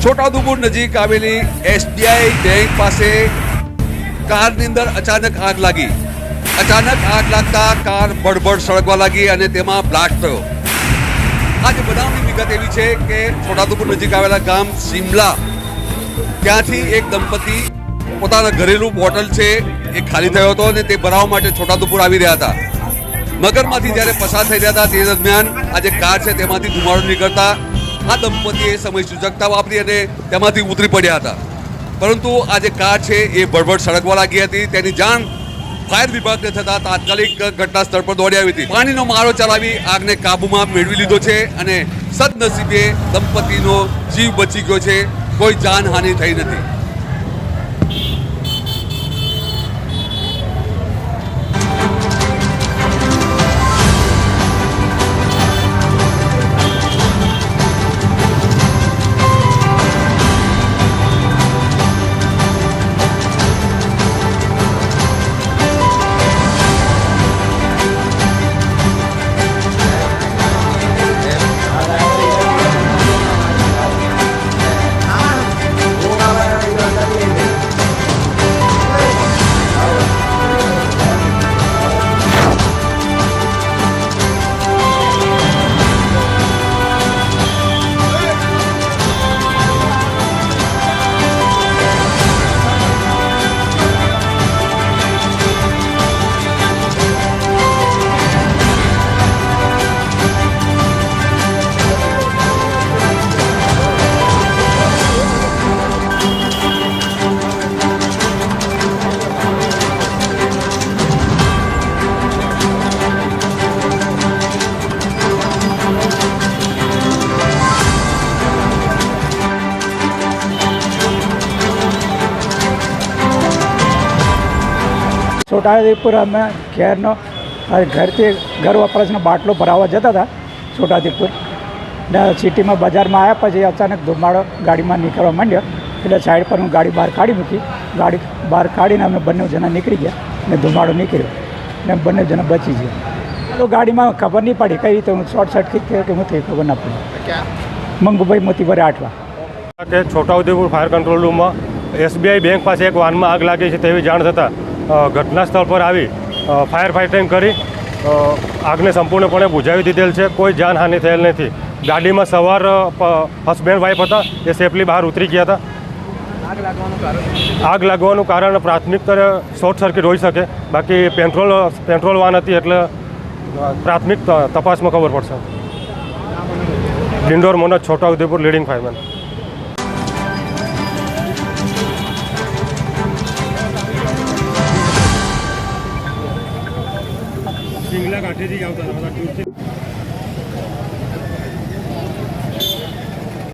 છોટાઉદેપુર નજીક આવેલી SBI bank પાસે કારની અંદર અચાનક આગ લાગી. અચાનક આગ લાગતા કાર બળબડ સળગવા લાગી અને તેમાં બ્લાસ્ટ થયો. આજે બનાવની વિગત એવી છે કે છોટાઉદેપુર નજીક આવેલા ગામ સિમલા ત્યાંથી એક દંપતી પોતાના ઘરેલું બોટલ છે એ ખાલી થયો હતો અને તે ભરાવવા માટે છોટાઉદેપુર આવી રહ્યા હતા. નગરમાંથી જ્યારે પસાર થઈ રહ્યા હતા તે દરમિયાન આજે કાર છે તેમાંથી ધુમાડો નીકળતા આ દંપતીએ સમય સૂચકતા વાપરી અને તેમાંથી ઉતરી પડ્યા હતા. પરંતુ આ જે કાર છે એ બળબડ સળગવા લાગી હતી. તેની જાણ ફાયર વિભાગને થતાં તાત્કાલિક ઘટના સ્થળ પર દોડી આવી હતી. પાણીનો મારો ચલાવી આગને કાબૂમાં મેળવી લીધો છે અને સદનસીબે દંપતીનો જીવ બચી ગયો છે. કોઈ જાનહાનિ થઈ નથી. છોટાઉદેપુર અમે ઘરથી ઘર વપરાશનો બાટલો ભરાવવા જતા હતા છોટાઉદેપુર ને સિટીમાં બજારમાં આવ્યા પછી અચાનક ધુમાડો ગાડીમાં નીકળવા માંડ્યો એટલે સાઈડ પર હું ગાડી બહાર કાઢી મૂકી. ગાડી બહાર કાઢીને અમે બંને જણા નીકળી ગયા ને ધુમાડો નીકળ્યો ને બંને જણા બચી ગયા. તો ગાડીમાં ખબર નહીં પડી કઈ રીતે હું શોર્ટ સર્કિટ થયો કે હું થઈ ખબર ના પડી. મંગુભાઈ મોતીભરે આઠવા કે છોટાઉદેપુર ફાયર કંટ્રોલ રૂમમાં એસબીઆઈ બેંક પાસે એક વાનમાં આગ લાગી છે તેવી જાણ થતાં ઘટના સ્થળ પર આવી ફાયર ફાઇટિંગ કરી આગને સંપૂર્ણપણે બુઝાવી દીધેલ છે. કોઈ જાનહાનિ થયેલ નથી. ગાડીમાં સવાર હસબેન્ડ વાઇફ હતા એ સેફલી બહાર ઉતરી ગયા હતા. આગ લાગવાનું કારણ પ્રાથમિક સ્તરે શોર્ટ સર્કિટ હોઈ શકે. બાકી પેટ્રોલ વાન હતી એટલે પ્રાથમિક તપાસમાં ખબર પડશે. Dindor Manoj, Chhota Udepur, leading fireman. સિંગલા કાંઠેથી આવતા હતા બધા.